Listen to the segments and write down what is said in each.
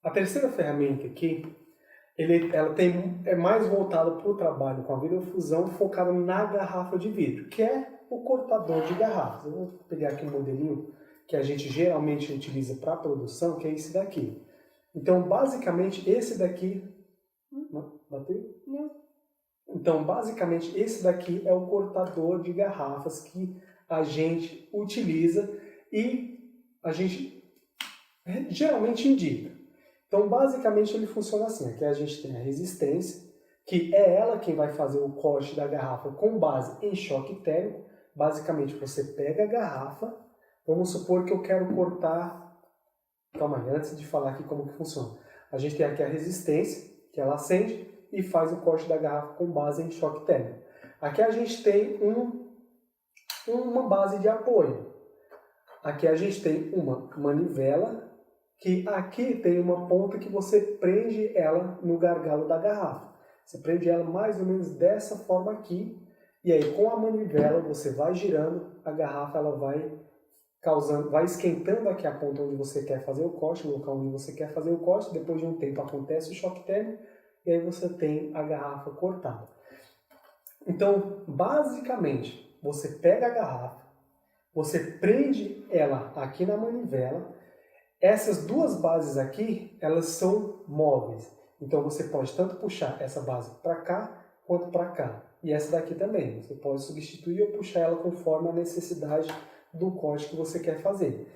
A terceira ferramenta aqui, é mais voltada para o trabalho com a videofusão, focado na garrafa de vidro, que é o cortador de garrafas. Eu vou pegar aqui um modelinho que a gente geralmente utiliza para produção, que é esse daqui. Então, basicamente, esse daqui... Bateu? Não. Então, basicamente, esse daqui é o cortador de garrafas que a gente utiliza e a gente geralmente indica. Então, basicamente, ele funciona assim. Aqui a gente tem a resistência, que é ela quem vai fazer o corte da garrafa com base em choque térmico. Basicamente, você pega a garrafa, vamos supor que eu quero cortar... Calma aí, antes de falar aqui como que funciona. A gente tem aqui a resistência, que ela acende e faz o corte da garrafa com base em choque térmico. Aqui a gente tem uma base de apoio. Aqui a gente tem uma manivela, que aqui tem uma ponta que você prende ela no gargalo da garrafa. Você prende ela mais ou menos dessa forma aqui, e aí com a manivela você vai girando, a garrafa ela vai esquentando aqui a ponta onde você quer fazer o corte, o local onde você quer fazer o corte. Depois de um tempo acontece o choque térmico, e aí você tem a garrafa cortada. Então, basicamente, você pega a garrafa, você prende ela aqui na manivela. Essas duas bases aqui, elas são móveis. Então você pode tanto puxar essa base para cá, quanto para cá. E essa daqui também. Você pode substituir ou puxar ela conforme a necessidade do corte que você quer fazer.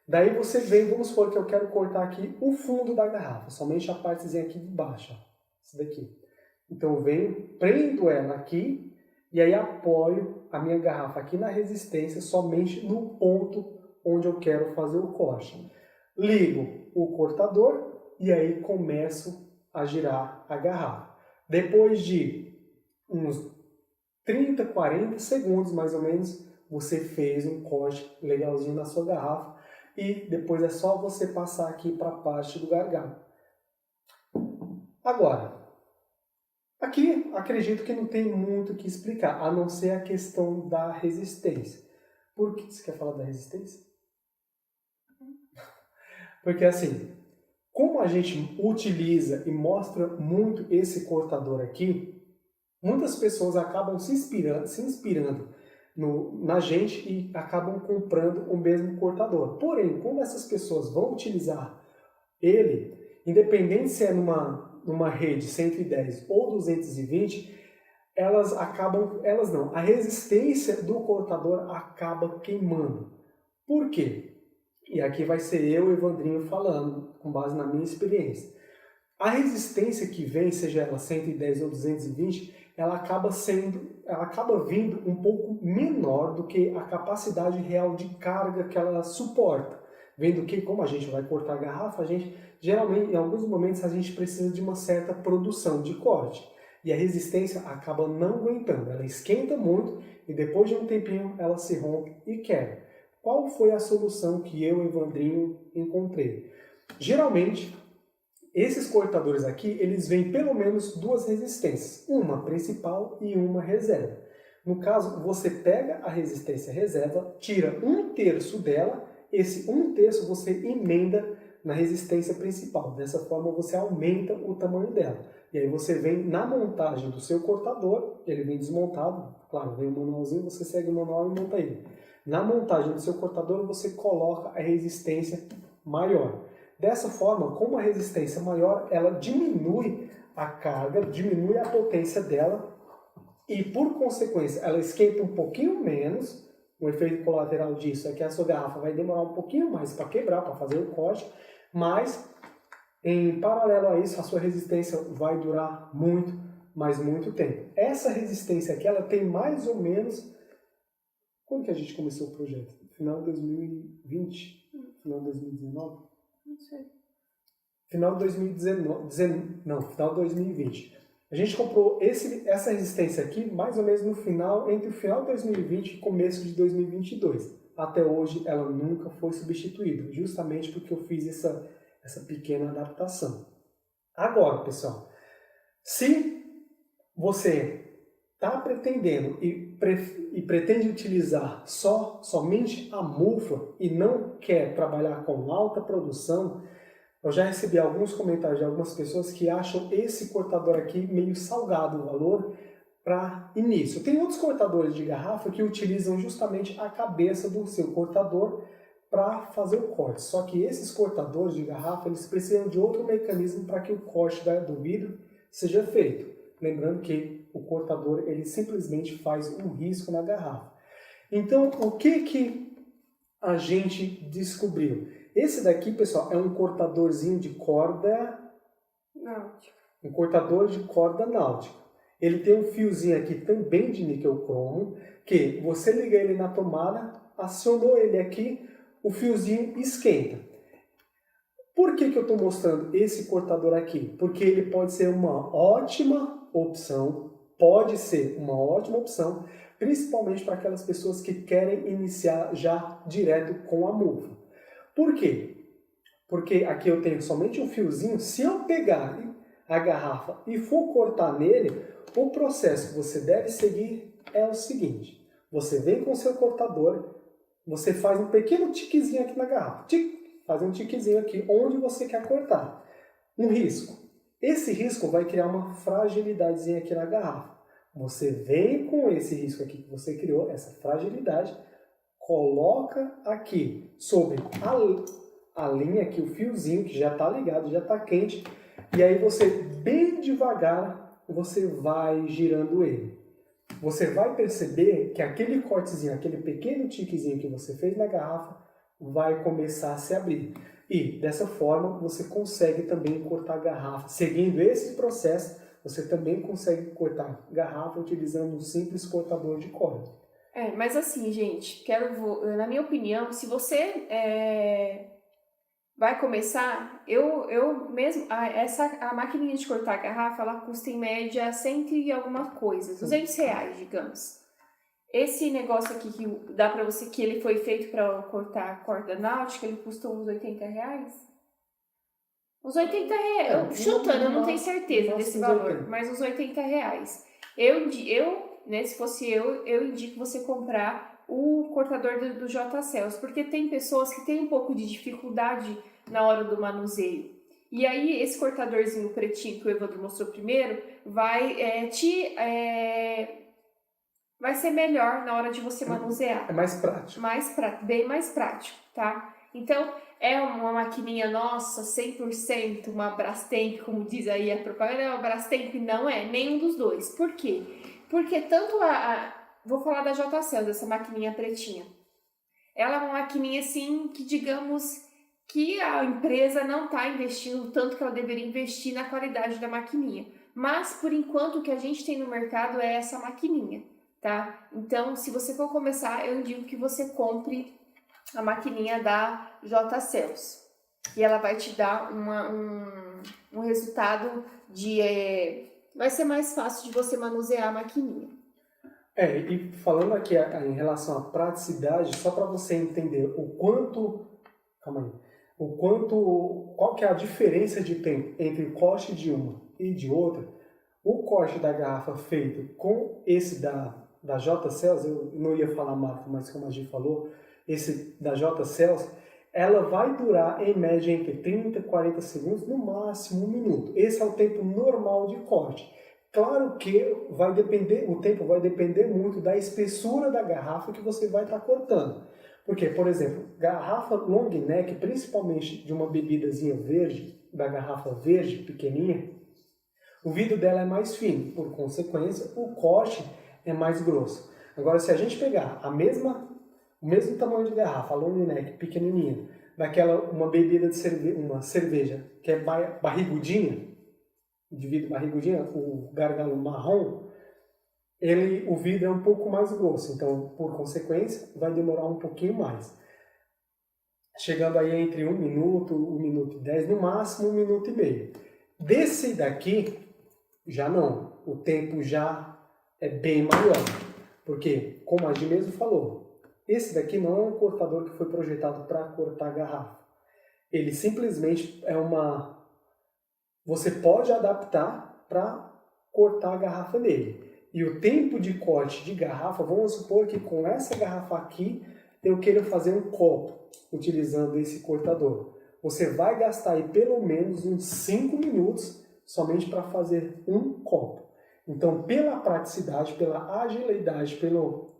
Daí você vem, vamos supor que eu quero cortar aqui o fundo da garrafa, somente a partezinha aqui de baixo, ó, esse daqui. Então eu venho, prendo ela aqui, e aí apoio a minha garrafa aqui na resistência, somente no ponto onde eu quero fazer o corte. Ligo o cortador e aí começo a girar a garrafa. Depois de uns 30, 40 segundos mais ou menos, você fez um corte legalzinho na sua garrafa e depois é só você passar aqui para a parte do gargalo. Agora, aqui acredito que não tem muito o que explicar, a não ser a questão da resistência. Por que você quer falar da resistência? Porque assim, como a gente utiliza e mostra muito esse cortador aqui, muitas pessoas acabam se inspirando na gente e acabam comprando o mesmo cortador. Porém, como essas pessoas vão utilizar ele, independente se é numa rede 110 ou 220, a resistência do cortador acaba queimando. Por quê? E aqui vai ser eu, Evandrinho, falando, com base na minha experiência. A resistência que vem, seja ela 110 ou 220, ela acaba vindo um pouco menor do que a capacidade real de carga que ela suporta. Vendo que, como a gente vai cortar a garrafa, geralmente, em alguns momentos, a gente precisa de uma certa produção de corte. E a resistência acaba não aguentando, ela esquenta muito e depois de um tempinho ela se rompe e quebra. Qual foi a solução que eu, Evandrinho, encontrei? Geralmente, esses cortadores aqui, eles vêm pelo menos duas resistências, uma principal e uma reserva. No caso, você pega a resistência reserva, tira 1/3 dela, esse 1/3 você emenda na resistência principal. Dessa forma, você aumenta o tamanho dela. E aí você vem na montagem do seu cortador, ele vem desmontado, claro, vem o manualzinho, você segue o manual e monta ele. Na montagem do seu cortador, você coloca a resistência maior. Dessa forma, como a resistência maior, ela diminui a carga, diminui a potência dela e, por consequência, ela esquenta um pouquinho menos. O efeito colateral disso é que a sua garrafa vai demorar um pouquinho mais para quebrar, para fazer o corte, mas, em paralelo a isso, a sua resistência vai durar muito, mas muito tempo. Essa resistência aqui, ela tem mais ou menos... Quando que a gente começou o projeto? Final de 2020? Final de 2019? Não sei. Final de 2019, não, final de 2020. A gente comprou essa resistência aqui mais ou menos entre o final de 2020 e começo de 2022. Até hoje ela nunca foi substituída, justamente porque eu fiz essa pequena adaptação. Agora, pessoal, se você está pretendendo e pretende utilizar somente a mufa e não quer trabalhar com alta produção, Eu já recebi alguns comentários de algumas pessoas que acham esse cortador aqui meio salgado o valor para início. Tem outros cortadores de garrafa que utilizam justamente a cabeça do seu cortador para fazer o corte. Só que esses cortadores de garrafa, eles precisam de outro mecanismo para que o corte do vidro seja feito. Lembrando que o cortador, ele simplesmente faz um risco na garrafa. Então, o que a gente descobriu? Esse daqui, pessoal, é um cortadorzinho de corda náutica. Um cortador de corda náutica. Ele tem um fiozinho aqui também de níquel cromo, que você liga ele na tomada, acionou ele aqui, o fiozinho esquenta. Por que eu estou mostrando esse cortador aqui? Porque ele pode ser uma ótima opção, principalmente para aquelas pessoas que querem iniciar já direto com a muva. Por quê? Porque aqui eu tenho somente um fiozinho. Se eu pegar a garrafa e for cortar nele, o processo que você deve seguir é o seguinte. Você vem com o seu cortador, você faz um pequeno tiquezinho aqui na garrafa. Faz um tiquezinho aqui onde você quer cortar. Um risco. Esse risco vai criar uma fragilidadezinha aqui na garrafa. Você vem com esse risco aqui que você criou, essa fragilidade, coloca aqui sobre a linha aqui, o fiozinho que já está ligado, já está quente, e aí você, bem devagar, você vai girando ele. Você vai perceber que aquele cortezinho, aquele pequeno tiquezinho que você fez na garrafa, vai começar a se abrir. E, dessa forma, você consegue também cortar a garrafa. Seguindo esse processo, você também consegue cortar a garrafa utilizando um simples cortador de corda. Mas assim, gente, na minha opinião, se você vai começar, eu mesmo, a maquininha de cortar a garrafa, ela custa em média 100 e alguma coisa, R$200, digamos. Esse negócio aqui que dá pra você, que ele foi feito para cortar a corda náutica, ele custou uns R$80. Uns R$80, chutando, eu não tenho certeza desse valor, mas uns R$80. Né, se fosse eu indico você comprar o cortador do JCELS, porque tem pessoas que têm um pouco de dificuldade na hora do manuseio. E aí, esse cortadorzinho pretinho que o Evandro mostrou primeiro, vai ser melhor na hora de você manusear. É mais prático. Bem mais prático, tá? Então, é uma maquininha nossa, 100%, uma Brastemp, como diz aí a propaganda, a Brastemp não é, nenhum dos dois. Por quê? Porque tanto vou falar da JCELS, essa maquininha pretinha. Ela é uma maquininha assim que, digamos, que a empresa não está investindo o tanto que ela deveria investir na qualidade da maquininha. Mas, por enquanto, o que a gente tem no mercado é essa maquininha, tá? Então, se você for começar, eu indico que você compre a maquininha da JCELS. E ela vai te dar um resultado vai ser mais fácil de você manusear a maquininha. E falando aqui em relação à praticidade, só para você entender qual que é a diferença de tempo entre o corte de uma e de outra. O corte da garrafa feito com esse da JCELS, eu não ia falar marca, mas como a gente falou, esse da JCELS, ela vai durar em média entre 30 e 40 segundos, no máximo 1 minuto. Esse é o tempo normal de corte. Claro que o tempo vai depender muito da espessura da garrafa que você vai estar cortando. Porque, por exemplo, garrafa long neck, principalmente de uma bebidazinha verde, da garrafa verde pequenininha, o vidro dela é mais fino, por consequência, o corte é mais grosso. Agora, se a gente pegar o mesmo tamanho de garrafa, a long neck pequenininha, uma bebida uma cerveja que é barrigudinha, de vidro barrigudinha, o gargalo marrom, o vidro é um pouco mais grosso, então, por consequência, vai demorar um pouquinho mais. Chegando aí entre 1 minuto, 1 minuto e 10, no máximo 1 minuto e meio. Desse daqui, já não. O tempo já é bem maior. Porque, como a Gi mesmo falou, esse daqui não é um cortador que foi projetado para cortar garrafa. Ele simplesmente você pode adaptar para cortar a garrafa dele. E o tempo de corte de garrafa, vamos supor que com essa garrafa aqui, eu queira fazer um copo, utilizando esse cortador. você vai gastar aí pelo menos uns 5 minutos somente para fazer um copo. Então, pela praticidade, pela agilidade, pelo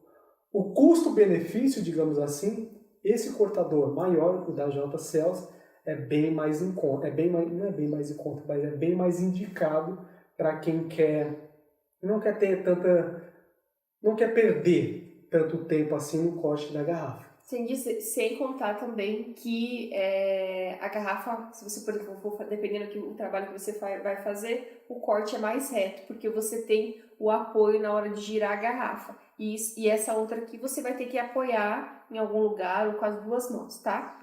o custo-benefício, digamos assim, esse cortador maior, o da J. Cells, é bem mais em conta. Não é bem mais em conta, mas é bem mais indicado para quem não quer ter não quer perder tanto tempo assim no corte da garrafa. Sem contar também que a garrafa, se você, por exemplo, dependendo do trabalho que você vai fazer, o corte é mais reto, porque você tem o apoio na hora de girar a garrafa. E essa outra aqui você vai ter que apoiar em algum lugar ou com as duas mãos, tá?